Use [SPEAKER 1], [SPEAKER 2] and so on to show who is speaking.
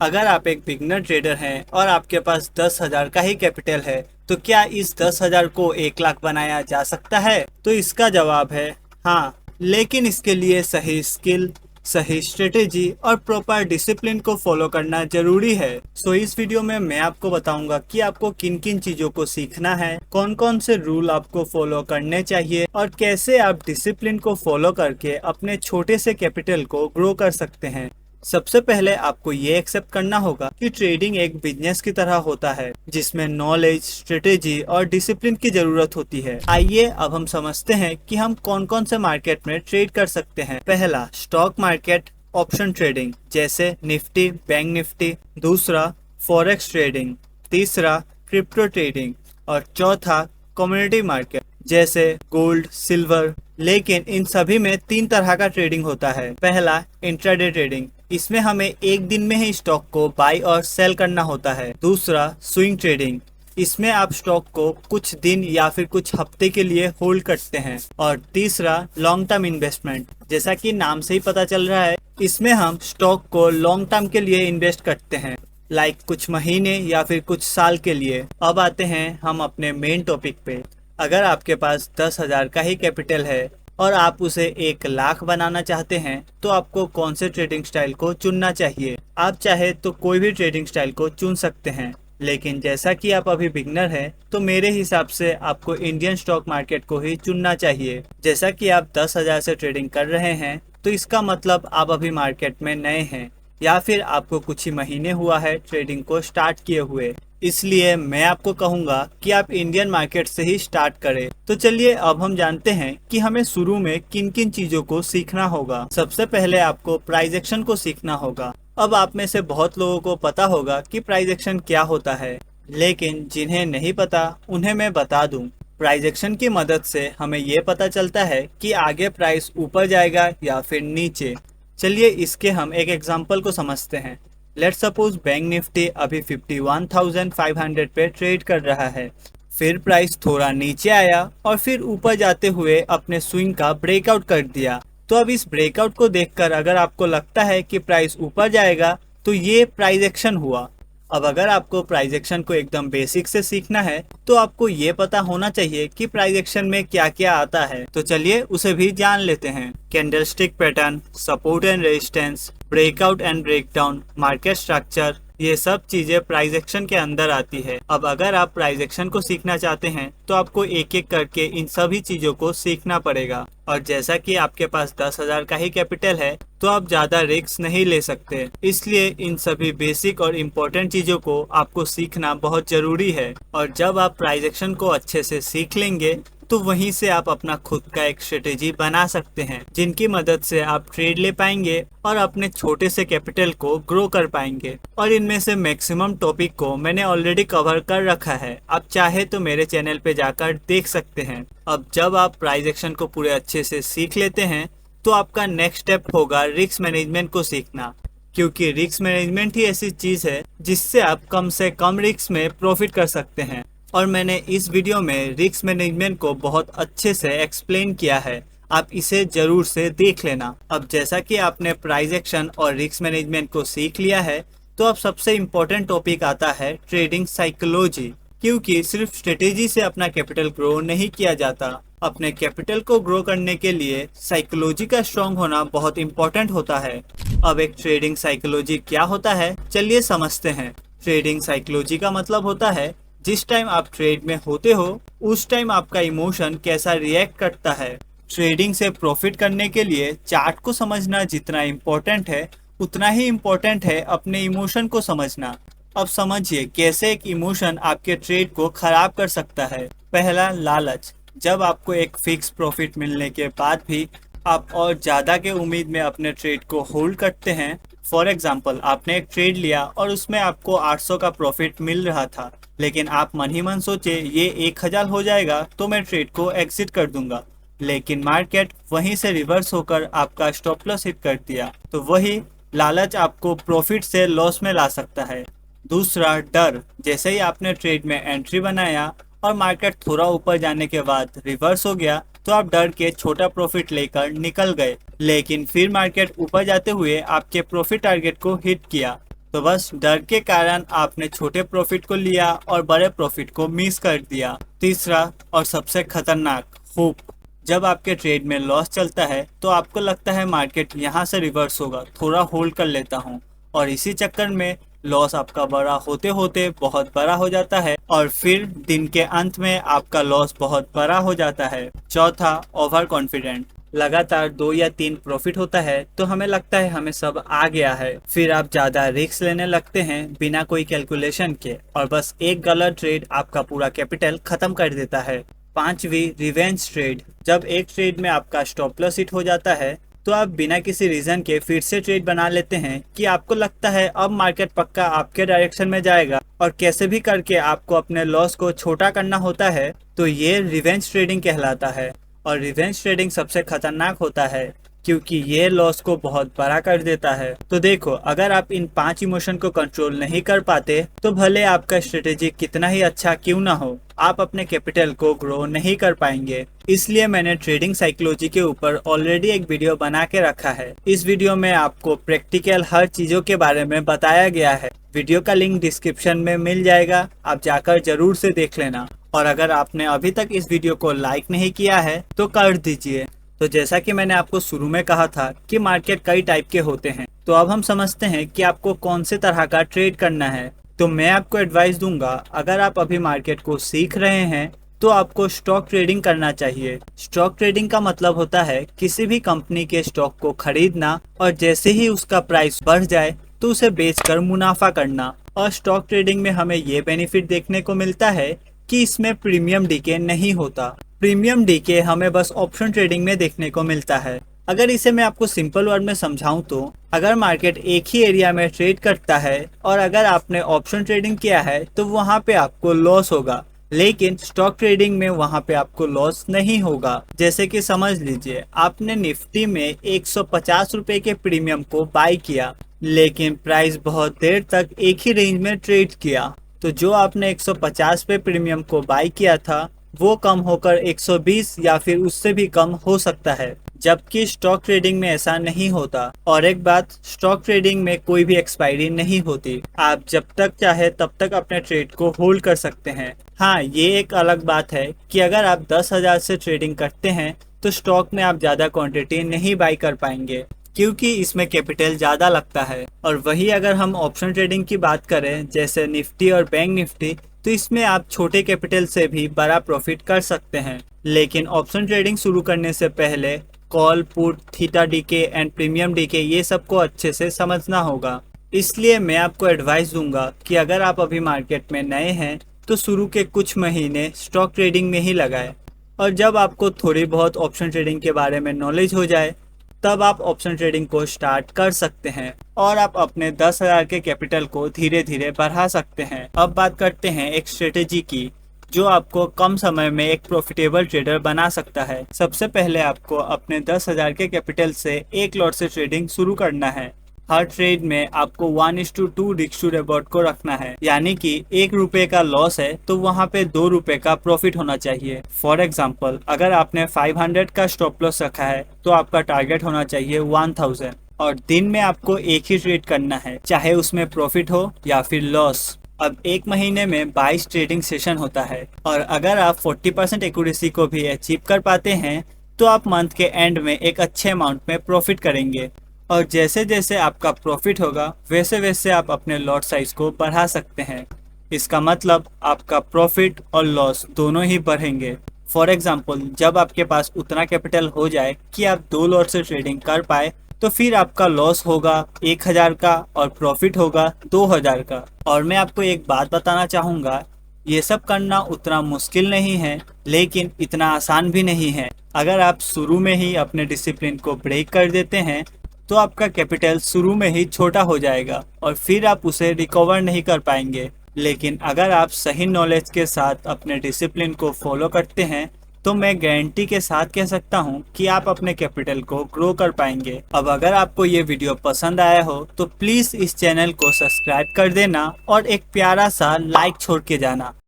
[SPEAKER 1] अगर आप एक बिगनर ट्रेडर हैं और आपके पास 10,000 का ही कैपिटल है, तो क्या इस 10,000 को 1 लाख बनाया जा सकता है? तो इसका जवाब है हाँ, लेकिन इसके लिए सही स्किल, सही स्ट्रेटेजी और प्रॉपर डिसिप्लिन को फॉलो करना जरूरी है। सो इस वीडियो में मैं आपको बताऊंगा कि आपको किन किन चीजों को सीखना है, कौन कौन से रूल आपको फॉलो करने चाहिए और कैसे आप डिसिप्लिन को फॉलो करके अपने छोटे से कैपिटल को ग्रो कर सकते हैं। सबसे पहले आपको ये एक्सेप्ट करना होगा कि ट्रेडिंग एक बिजनेस की तरह होता है जिसमें नॉलेज, स्ट्रेटेजी और डिसिप्लिन की जरूरत होती है। आइए अब हम समझते हैं कि हम कौन कौन से मार्केट में ट्रेड कर सकते हैं। पहला, स्टॉक मार्केट ऑप्शन ट्रेडिंग जैसे निफ्टी, बैंक निफ्टी। दूसरा, फॉरेक्स ट्रेडिंग। तीसरा, क्रिप्टो ट्रेडिंग। और चौथा, कम्युनिटी मार्केट जैसे गोल्ड, सिल्वर। लेकिन इन सभी में 3 तरह का ट्रेडिंग होता है। पहला, इंट्राडे ट्रेडिंग, इसमें हमें एक दिन में ही स्टॉक को बाय और सेल करना होता है। दूसरा, स्विंग ट्रेडिंग, इसमें आप स्टॉक को कुछ दिन या फिर कुछ हफ्ते के लिए होल्ड करते हैं। और तीसरा, लॉन्ग टर्म इन्वेस्टमेंट, जैसा कि नाम से ही पता चल रहा है, इसमें हम स्टॉक को लॉन्ग टर्म के लिए इन्वेस्ट करते हैं, लाइक कुछ महीने या फिर कुछ साल के लिए। अब आते हैं हम अपने मेन टॉपिक पे। अगर आपके पास 10,000 का ही कैपिटल है और आप उसे 1 लाख बनाना चाहते हैं, तो आपको कौन से ट्रेडिंग स्टाइल को चुनना चाहिए? आप चाहे तो कोई भी ट्रेडिंग स्टाइल को चुन सकते हैं, लेकिन जैसा कि आप अभी बिगनर हैं, तो मेरे हिसाब से आपको इंडियन स्टॉक मार्केट को ही चुनना चाहिए। जैसा कि आप 10,000 से ट्रेडिंग कर रहे हैं, तो इसका मतलब आप अभी मार्केट में नए हैं या फिर आपको कुछ ही महीने हुआ है ट्रेडिंग को स्टार्ट किए हुए। इसलिए मैं आपको कहूंगा कि आप इंडियन मार्केट से ही स्टार्ट करें। तो चलिए अब हम जानते हैं कि हमें शुरू में किन किन चीजों को सीखना होगा। सबसे पहले आपको प्राइस एक्शन को सीखना होगा। अब आप में से बहुत लोगों को पता होगा कि प्राइस एक्शन क्या होता है, लेकिन जिन्हें नहीं पता उन्हें मैं बता दूं। प्राइस एक्शन की मदद से हमें ये पता चलता है कि आगे प्राइस ऊपर जाएगा या फिर नीचे। चलिए इसके हम एक एग्जांपल को समझते हैं। लेट्स सपोज बैंक निफ्टी अभी 51,500 पे ट्रेड कर रहा है। फिर प्राइस थोड़ा नीचे आया और फिर ऊपर जाते हुए अपने स्विंग का ब्रेकआउट कर दिया। तो अब इस ब्रेकआउट को देखकर अगर आपको लगता है कि प्राइस ऊपर जाएगा, तो ये प्राइस एक्शन हुआ। अब अगर आपको प्राइस एक्शन को एकदम बेसिक से सीखना है, तो आपको ये पता होना चाहिए कि प्राइस एक्शन में क्या क्या आता है। तो चलिए उसे भी जान लेते हैं। Candlestick pattern, support and resistance, breakout and breakdown, market structure, ये सब चीजें प्राइस एक्शन के अंदर आती है। अब अगर आप प्राइस एक्शन को सीखना चाहते हैं, तो आपको एक एक करके इन सभी चीजों को सीखना पड़ेगा। और जैसा कि आपके पास 10,000 का ही कैपिटल है, तो आप ज्यादा रिस्क नहीं ले सकते। इसलिए इन सभी बेसिक और इम्पोर्टेंट चीजों को आपको सीखना बहुत जरूरी है। और जब आप प्राइस एक्शन को अच्छे से सीख लेंगे, तो वहीं से आप अपना खुद का एक स्ट्रेटेजी बना सकते हैं, जिनकी मदद से आप ट्रेड ले पाएंगे और अपने छोटे से कैपिटल को ग्रो कर पाएंगे। और इनमें से मैक्सिमम टॉपिक को मैंने ऑलरेडी कवर कर रखा है, आप चाहे तो मेरे चैनल पे जाकर देख सकते हैं। अब जब आप प्राइस एक्शन को पूरे अच्छे से सीख लेते हैं, तो आपका नेक्स्ट स्टेप होगा रिस्क मैनेजमेंट को सीखना, क्योंकि रिस्क मैनेजमेंट ही ऐसी चीज है जिससे आप कम से कम रिस्क में प्रॉफिट कर सकते हैं। और मैंने इस वीडियो में रिस्क मैनेजमेंट को बहुत अच्छे से एक्सप्लेन किया है, आप इसे जरूर से देख लेना। अब जैसा कि आपने प्राइस एक्शन और रिस्क मैनेजमेंट को सीख लिया है, तो अब सबसे इम्पोर्टेंट टॉपिक आता है ट्रेडिंग साइकोलॉजी, क्योंकि सिर्फ स्ट्रेटेजी से अपना कैपिटल ग्रो नहीं किया जाता। अपने कैपिटल को ग्रो करने के लिए साइकोलॉजी का स्ट्रॉन्ग होना बहुत इम्पोर्टेंट होता है। अब एक ट्रेडिंग साइकोलॉजी क्या होता है, चलिए समझते हैं। ट्रेडिंग साइकोलॉजी का मतलब होता है जिस टाइम आप ट्रेड में होते हो, उस टाइम आपका इमोशन कैसा रिएक्ट करता है। ट्रेडिंग से प्रॉफिट करने के लिए चार्ट को समझना जितना इम्पोर्टेंट है, उतना ही इम्पोर्टेंट है अपने इमोशन को समझना। अब समझिए कैसे एक इमोशन आपके ट्रेड को खराब कर सकता है। पहला, लालच। जब आपको एक फिक्स प्रॉफिट मिलने के बाद भी आप और ज्यादा के उम्मीद में अपने ट्रेड को होल्ड करते हैं। फॉर एग्जाम्पल, आपने एक ट्रेड लिया और उसमें आपको 800 का प्रॉफिट मिल रहा था, लेकिन आप मन ही मन सोचे ये 1,000 हो जाएगा तो मैं ट्रेड को एग्जिट कर दूंगा। लेकिन मार्केट वहीं से रिवर्स होकर आपका स्टॉप लॉस हिट कर दिया। तो वही लालच आपको प्रॉफिट से लॉस में ला सकता है। दूसरा, डर। जैसे ही आपने ट्रेड में एंट्री बनाया और मार्केट थोड़ा ऊपर जाने के बाद रिवर्स हो गया, तो आप डर के छोटा प्रॉफिट लेकर निकल गए, लेकिन फिर मार्केट ऊपर जाते हुए आपके प्रॉफिट टारगेट को हिट किया। तो बस डर के कारण आपने छोटे प्रॉफिट को लिया और बड़े प्रॉफिट को मिस कर दिया। तीसरा और सबसे खतरनाक, होप। जब आपके ट्रेड में लॉस चलता है तो आपको लगता है मार्केट यहाँ से रिवर्स होगा, थोड़ा होल्ड कर लेता हूँ, और इसी चक्कर में लॉस आपका बड़ा होते होते बहुत बड़ा हो जाता है और फिर दिन के अंत में आपका लॉस बहुत बड़ा हो जाता है। चौथा, ओवर कॉन्फिडेंट। लगातार 2 या 3 प्रॉफिट होता है तो हमें लगता है हमें सब आ गया है, फिर आप ज्यादा रिस्क लेने लगते हैं बिना कोई कैलकुलेशन के, और बस एक गलत ट्रेड आपका पूरा कैपिटल खत्म कर देता है। पांचवी, रिवेंज ट्रेड। जब एक ट्रेड में आपका स्टॉप लॉस हिट हो जाता है तो आप बिना किसी रीजन के फिर से ट्रेड बना लेते हैं कि आपको लगता है अब मार्केट पक्का आपके डायरेक्शन में जाएगा, और कैसे भी करके आपको अपने लॉस को छोटा करना होता है। तो ये रिवेंज ट्रेडिंग कहलाता है, और रिवेंज ट्रेडिंग सबसे खतरनाक होता है क्योंकि ये लॉस को बहुत बड़ा कर देता है। तो देखो, अगर आप इन 5 इमोशन को कंट्रोल नहीं कर पाते तो भले आपका स्ट्रेटेजी कितना ही अच्छा क्यों ना हो, आप अपने कैपिटल को ग्रो नहीं कर पाएंगे। इसलिए मैंने ट्रेडिंग साइकोलॉजी के ऊपर ऑलरेडी एक वीडियो बना के रखा है। इस वीडियो में आपको प्रैक्टिकल हर चीजों के बारे में बताया गया है। वीडियो का लिंक डिस्क्रिप्शन में मिल जाएगा, आप जाकर जरूर से देख लेना। और अगर आपने अभी तक इस वीडियो को लाइक नहीं किया है तो कर दीजिए। तो जैसा कि मैंने आपको शुरू में कहा था कि मार्केट कई टाइप के होते हैं, तो अब हम समझते हैं कि आपको कौन से तरह का ट्रेड करना है। तो मैं आपको एडवाइस दूंगा, अगर आप अभी मार्केट को सीख रहे हैं तो आपको स्टॉक ट्रेडिंग करना चाहिए। स्टॉक ट्रेडिंग का मतलब होता है किसी भी कंपनी के स्टॉक को खरीदना और जैसे ही उसका प्राइस बढ़ जाए तो उसे बेचकर मुनाफा करना। और स्टॉक ट्रेडिंग में हमें ये बेनिफिट देखने को मिलता है कि इसमें प्रीमियम डीके नहीं होता। प्रीमियम डीके हमें बस ऑप्शन ट्रेडिंग में देखने को मिलता है। अगर इसे मैं आपको सिंपल वर्ड में समझाऊं तो अगर मार्केट एक ही एरिया में ट्रेड करता है और अगर आपने ऑप्शन ट्रेडिंग किया है तो वहां पे आपको लॉस होगा, लेकिन स्टॉक ट्रेडिंग में वहां पे आपको लॉस नहीं होगा। जैसे कि समझ लीजिए, आपने निफ्टी में 150 रुपए के प्रीमियम को बाय किया, लेकिन प्राइस बहुत देर तक एक ही रेंज में ट्रेड किया, तो जो आपने 150 पे प्रीमियम को बाय किया था वो कम होकर 120 या फिर उससे भी कम हो सकता है, जबकि स्टॉक ट्रेडिंग में ऐसा नहीं होता। और एक बात, स्टॉक ट्रेडिंग में कोई भी एक्सपायरी नहीं होती, आप जब तक चाहे तब तक अपने ट्रेड को होल्ड कर सकते हैं। हाँ, ये एक अलग बात है कि अगर आप 10,000 से ट्रेडिंग करते हैं तो स्टॉक में आप ज्यादा क्वांटिटी नहीं बाई कर पाएंगे क्योंकि इसमें कैपिटल ज्यादा लगता है। और वही अगर हम ऑप्शन ट्रेडिंग की बात करें जैसे निफ्टी और बैंक निफ्टी, तो इसमें आप छोटे कैपिटल से भी बड़ा प्रॉफिट कर सकते हैं। लेकिन ऑप्शन ट्रेडिंग शुरू करने से पहले call, put, theta DK and premium DK ये सबको अच्छे से समझना होगा। इसलिए मैं आपको एडवाइस दूंगा कि अगर आप अभी मार्केट में नए हैं तो शुरू के कुछ महीने स्टॉक ट्रेडिंग में ही लगाएं, और जब आपको थोड़ी बहुत ऑप्शन ट्रेडिंग के बारे में नॉलेज हो जाए तब आप ऑप्शन ट्रेडिंग को स्टार्ट कर सकते हैं और आप अपने 10,000 के कैपिटल को धीरे धीरे बढ़ा सकते हैं। अब बात करते हैं एक स्ट्रेटेजी की जो आपको कम समय में एक प्रॉफिटेबल ट्रेडर बना सकता है। सबसे पहले आपको अपने 10,000 के कैपिटल से एक लॉट से ट्रेडिंग शुरू करना है। हर ट्रेड में आपको 1:2 रिस्क टू रिवॉर्ड को रखना है, यानी कि 1 रुपए का लॉस है तो वहाँ पे 2 रुपए का प्रॉफिट होना चाहिए। फॉर एग्जाम्पल, अगर आपने 500 का स्टॉप लॉस रखा है तो आपका टारगेट होना चाहिए 1000, और दिन में आपको एक ही ट्रेड करना है, चाहे उसमें प्रॉफिट हो या फिर लॉस। अब एक महीने में 22 ट्रेडिंग सेशन होता है, और अगर आप 40% एक्यूरेसी को भी अचीव कर पाते हैं तो आप मंथ के एंड में एक अच्छे अमाउंट में प्रॉफिट करेंगे। और जैसे जैसे आपका प्रॉफिट होगा वैसे वैसे आप अपने लॉट साइज को बढ़ा सकते हैं। इसका मतलब आपका प्रॉफिट और लॉस दोनों ही बढ़ेंगे। फॉर एग्जाम्पल, जब आपके पास उतना कैपिटल हो जाए कि आप 2 लॉट से ट्रेडिंग कर पाए तो फिर आपका लॉस होगा 1000 का और प्रॉफिट होगा 2000 का। और मैं आपको एक बात बताना चाहूँगा, ये सब करना उतना मुश्किल नहीं है लेकिन इतना आसान भी नहीं है। अगर आप शुरू में ही अपने डिसिप्लिन को ब्रेक कर देते हैं तो आपका कैपिटल शुरू में ही छोटा हो जाएगा और फिर आप उसे रिकवर नहीं कर पाएंगे। लेकिन अगर आप सही नॉलेज के साथ अपने डिसिप्लिन को फॉलो करते हैं तो मैं गारंटी के साथ कह सकता हूं कि आप अपने कैपिटल को ग्रो कर पाएंगे। अब अगर आपको ये वीडियो पसंद आया हो तो प्लीज इस चैनल को सब्सक्राइब कर देना और एक प्यारा सा लाइक छोड़ के जाना।